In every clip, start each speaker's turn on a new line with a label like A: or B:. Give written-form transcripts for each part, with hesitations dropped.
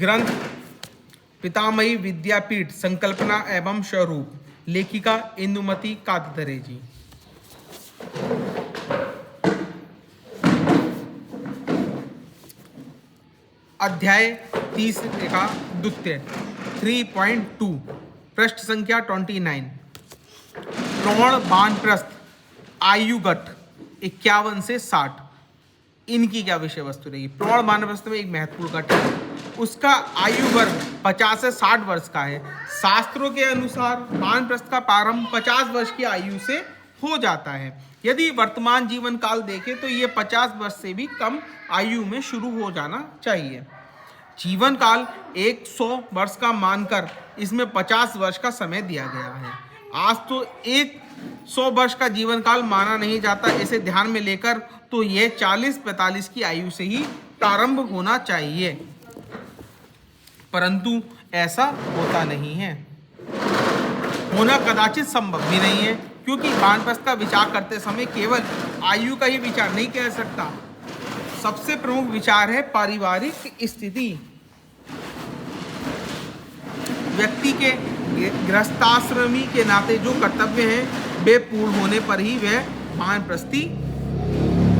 A: ग्रंथ पितामही विद्यापीठ संकल्पना एवं स्वरूप, लेखिका इंदुमती कातदरे जी। अध्याय 30 का द्वितीय 3.2 पृष्ठ संख्या 29। प्रौढ़ वानप्रस्थ आयुगठ 51 से 60, इनकी क्या विषय वस्तु रहेगी। प्रौढ़ वानप्रस्थ में एक महत्वपूर्ण गठ है, उसका आयु वर्ग 50 से 60 वर्ष का है। शास्त्रों के अनुसार वानप्रस्थ का प्रारंभ 50 वर्ष की आयु से हो जाता है। यदि वर्तमान जीवन काल देखें तो ये 50 वर्ष से भी कम आयु में शुरू हो जाना चाहिए। जीवन काल 100 वर्ष का मानकर इसमें 50 वर्ष का समय दिया गया है। आज तो 100 वर्ष का जीवन काल माना नहीं जाता। इसे ध्यान में लेकर तो यह 40-45 की आयु से ही प्रारंभ होना चाहिए, परंतु ऐसा होता नहीं है, होना कदाचित संभव भी नहीं है, क्योंकि वानप्रस्थ का विचार करते समय केवल आयु का ही विचार नहीं कर सकता। सबसे प्रमुख विचार है पारिवारिक स्थिति। व्यक्ति के गृहस्थाश्रमी के नाते जो कर्तव्य हैं वे पूर्ण होने पर ही वह वानप्रस्थी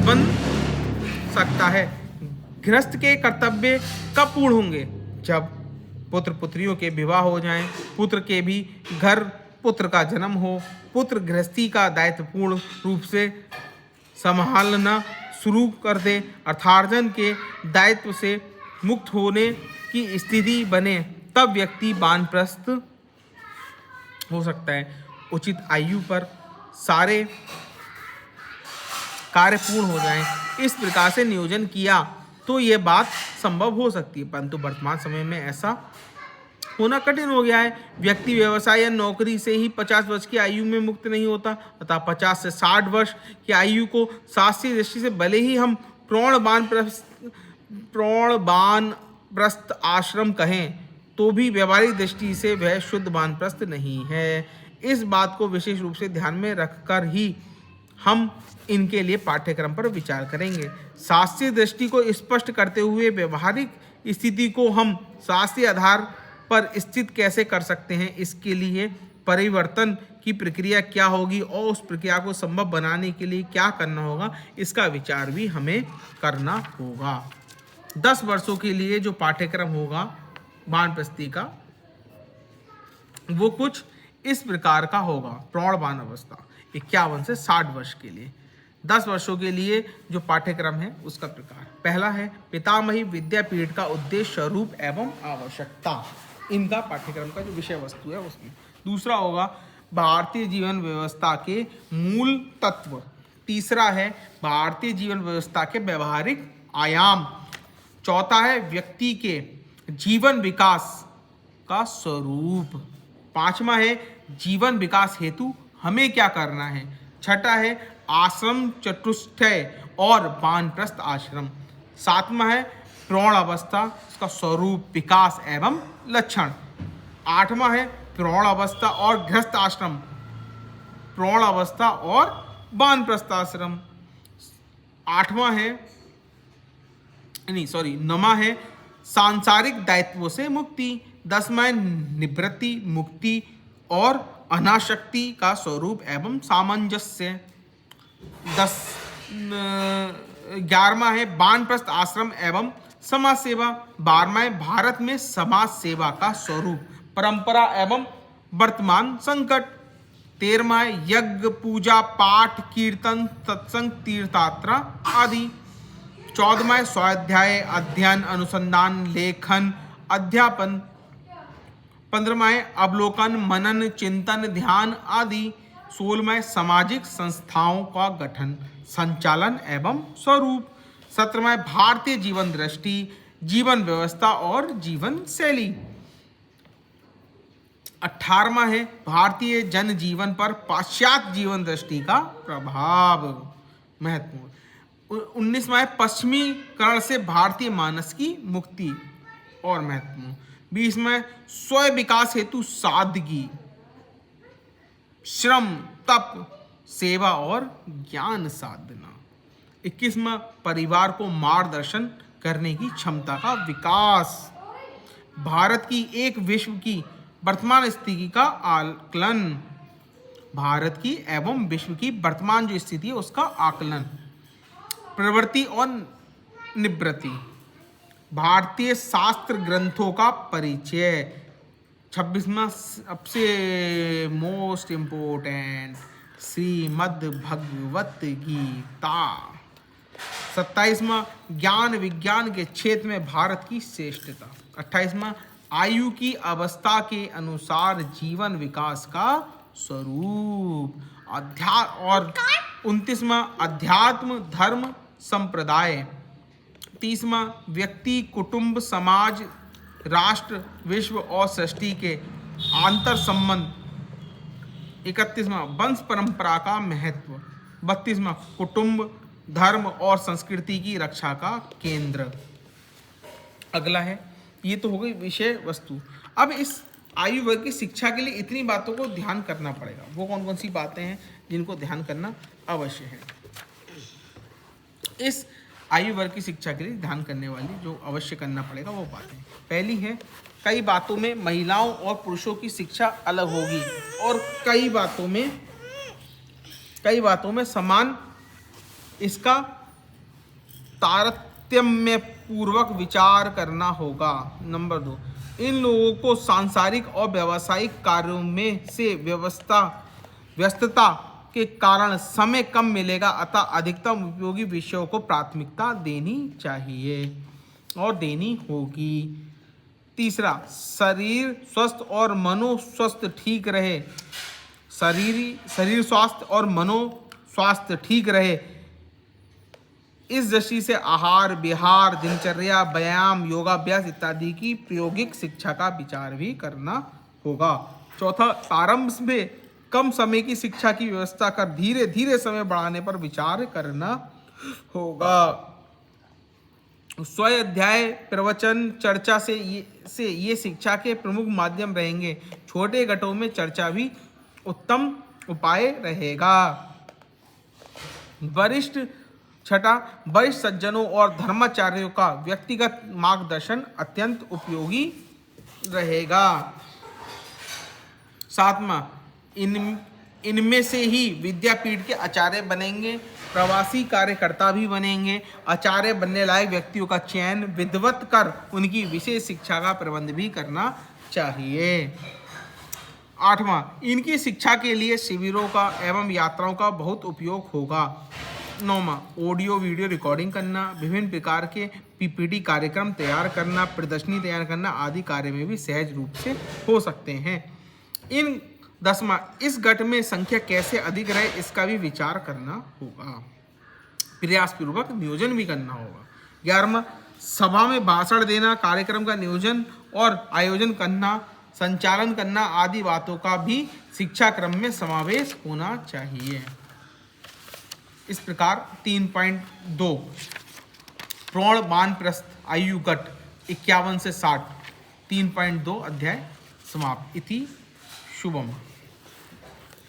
A: बन सकता है। गृहस्थ के कर्तव्य कब पूर्ण होंगे? जब पुत्र पुत्रियों के विवाह हो जाएं, पुत्र के भी घर पुत्र का जन्म हो, पुत्र गृहस्थी का दायित्व पूर्ण रूप से संभालना शुरू कर दे, अर्थार्जन के दायित्व से मुक्त होने की स्थिति बने, तब व्यक्ति वानप्रस्थ हो सकता है। उचित आयु पर सारे कार्य पूर्ण हो जाएं, इस प्रकार से नियोजन किया तो ये बात संभव हो सकती है, परंतु वर्तमान समय में ऐसा होना कठिन हो गया है। व्यक्ति व्यवसाय या नौकरी से ही 50 वर्ष की आयु में मुक्त नहीं होता, अतः 50 से 60 वर्ष की आयु को शास्त्रीय दृष्टि से भले ही हम प्रौढ़ वानप्रस्थ आश्रम कहें, तो भी व्यवहारिक दृष्टि से वह शुद्ध वानप्रस्थ नहीं है। इस बात को विशेष रूप से ध्यान में रखकर ही हम इनके लिए पाठ्यक्रम पर विचार करेंगे। शास्त्रीय दृष्टि को स्पष्ट करते हुए व्यवहारिक स्थिति को हम शास्त्रीय आधार पर स्थित कैसे कर सकते हैं, इसके लिए परिवर्तन की प्रक्रिया क्या होगी और उस प्रक्रिया को संभव बनाने के लिए क्या करना होगा, इसका विचार भी हमें करना होगा। 10 वर्षों के लिए जो पाठ्यक्रम होगा वानप्रस्थी का, वो कुछ इस प्रकार का होगा। प्रौढ़ वानावस्था 51 से 60 वर्ष के लिए। 10 वर्षों के लिए जो पाठ्यक्रम है उसका प्रकार, पहला है पितामही विद्यापीठ का उद्देश्य, स्वरूप एवं आवश्यकता, इनका पाठ्यक्रम का जो विषय वस्तु है उसमें। दूसरा होगा भारतीय जीवन व्यवस्था के मूल तत्व। तीसरा है भारतीय जीवन व्यवस्था के व्यवहारिक आयाम। चौथा है व्यक्ति के जीवन विकास का स्वरूप। पांचवा है जीवन विकास हेतु हमें क्या करना है। छठा है आश्रम चतुष्टय और वानप्रस्थ आश्रम। सातवां है प्रौढ़ अवस्था, उसका स्वरूप, विकास एवं लक्षण। आठवां है प्रौढ़ अवस्था और गृहस्थ आश्रम, प्रौढ़ अवस्था और वानप्रस्थ आश्रम। नौवां है सांसारिक दायित्वों से मुक्ति। 10वां निवृत्ति, मुक्ति और अनासक्ति का स्वरूप एवं सामंजस्य। 11वां है वानप्रस्थ आश्रम एवं समाज सेवा। 12वां है भारत में समाज सेवा का स्वरूप, परंपरा एवं वर्तमान संकट। 13वां है यज्ञ, पूजा, पाठ, कीर्तन, सत्संग, तीर्थयात्रा आदि। 14वां है स्वाध्याय, अध्ययन, अनुसंधान, लेखन, अध्यापन। 15वां है अवलोकन, मनन, चिंतन, ध्यान आदि। 16वां है सामाजिक संस्थाओं का गठन, संचालन एवं स्वरूप। 17वां है भारतीय जीवन दृष्टि, जीवन व्यवस्था और जीवन शैली। 18वां है भारतीय जन जीवन पर पाश्चात्य जीवन दृष्टि का प्रभाव, महत्वपूर्ण। 19वां है पश्चिमीकरण से भारतीय मानस की मुक्ति और महत्वपूर्ण। 20वां है स्वयं विकास हेतु सादगी, श्रम, तप, सेवा और ज्ञान साधना। 21वां परिवार को मार्गदर्शन करने की क्षमता का विकास। भारत की एक विश्व की वर्तमान स्थिति का आकलन, भारत की एवं विश्व की वर्तमान जो स्थिति है उसका आकलन। प्रवृत्ति और निवृत्ति, भारतीय शास्त्र ग्रंथों का परिचय। 26वां सबसे मोस्ट इम्पोर्टेंट, श्रीमद् भगवत गीता। 27वां ज्ञान विज्ञान के क्षेत्र में भारत की श्रेष्ठता। 28वां आयु की अवस्था के अनुसार जीवन विकास का स्वरूप। और 29वां अध्यात्म धर्म संप्रदाय। 30वां व्यक्ति कुटुंब समाज राष्ट्र विश्व और सृष्टि के आंतर संबंध। 31वां वंश परंपरा का महत्व। 32वां कुटुंब धर्म और संस्कृति की रक्षा का केंद्र। अगला है, ये तो हो गई विषय वस्तु। अब इस आयु वर्ग की शिक्षा के लिए इतनी बातों को ध्यान करना पड़ेगा। वो कौन कौन सी बातें हैं जिनको ध्यान करना अवश्य है? इस आयु वर्ग की शिक्षा के लिए ध्यान करने वाली जो अवश्य करना पड़ेगा वो बातें, पहली है, कई बातों में महिलाओं और पुरुषों की शिक्षा अलग होगी और कई बातों में समान इसका तारतम्य पूर्वक विचार करना होगा। नंबर 2, इन लोगों को सांसारिक और व्यावसायिक कार्यों में से व्यस्तता के कारण समय कम मिलेगा, अतः अधिकतम उपयोगी विषयों को प्राथमिकता देनी चाहिए और देनी होगी। तीसरा, शरीर स्वस्थ और मनो स्वस्थ ठीक रहे, शरीर स्वास्थ्य और मनो स्वास्थ्य ठीक रहे, इस दृष्टि से आहार विहार दिनचर्या व्यायाम योगाभ्यास इत्यादि की प्रायोगिक शिक्षा का विचार भी करना होगा। चौथा, प्रारंभ में कम समय की शिक्षा की व्यवस्था कर धीरे धीरे समय बढ़ाने पर विचार करना होगा। स्वाध्याय प्रवचन चर्चा से ये शिक्षा के प्रमुख माध्यम रहेंगे। छोटे घटों में चर्चा भी उत्तम उपाय रहेगा। वरिष्ठ सज्जनों और धर्माचार्यों का व्यक्तिगत मार्गदर्शन अत्यंत उपयोगी रहेगा। 7वां, इनमें से ही विद्यापीठ के आचार्य बनेंगे, प्रवासी कार्यकर्ता भी बनेंगे। आचार्य बनने लायक व्यक्तियों का चयन विधिवत कर उनकी विशेष शिक्षा का प्रबंध भी करना चाहिए। 8वां, इनकी शिक्षा के लिए शिविरों का एवं यात्राओं का बहुत उपयोग होगा। 9वां, ऑडियो वीडियो रिकॉर्डिंग करना, विभिन्न प्रकार के पीपीटी कार्यक्रम तैयार करना, प्रदर्शनी तैयार करना आदि कार्य में भी सहज रूप से हो सकते हैं। 10वां, इस गठ में संख्या कैसे अधिक रहे इसका भी विचार करना होगा, प्रयासपूर्वक नियोजन भी करना होगा। 11वां, सभा में भाषण देना, कार्यक्रम का नियोजन और आयोजन करना, संचालन करना आदि बातों का भी शिक्षा क्रम में समावेश होना चाहिए। इस प्रकार 3.2 प्रौढ़ वानप्रस्थ आयु गट 51 से 60 3.2 अध्याय समाप्त। इति शुभम।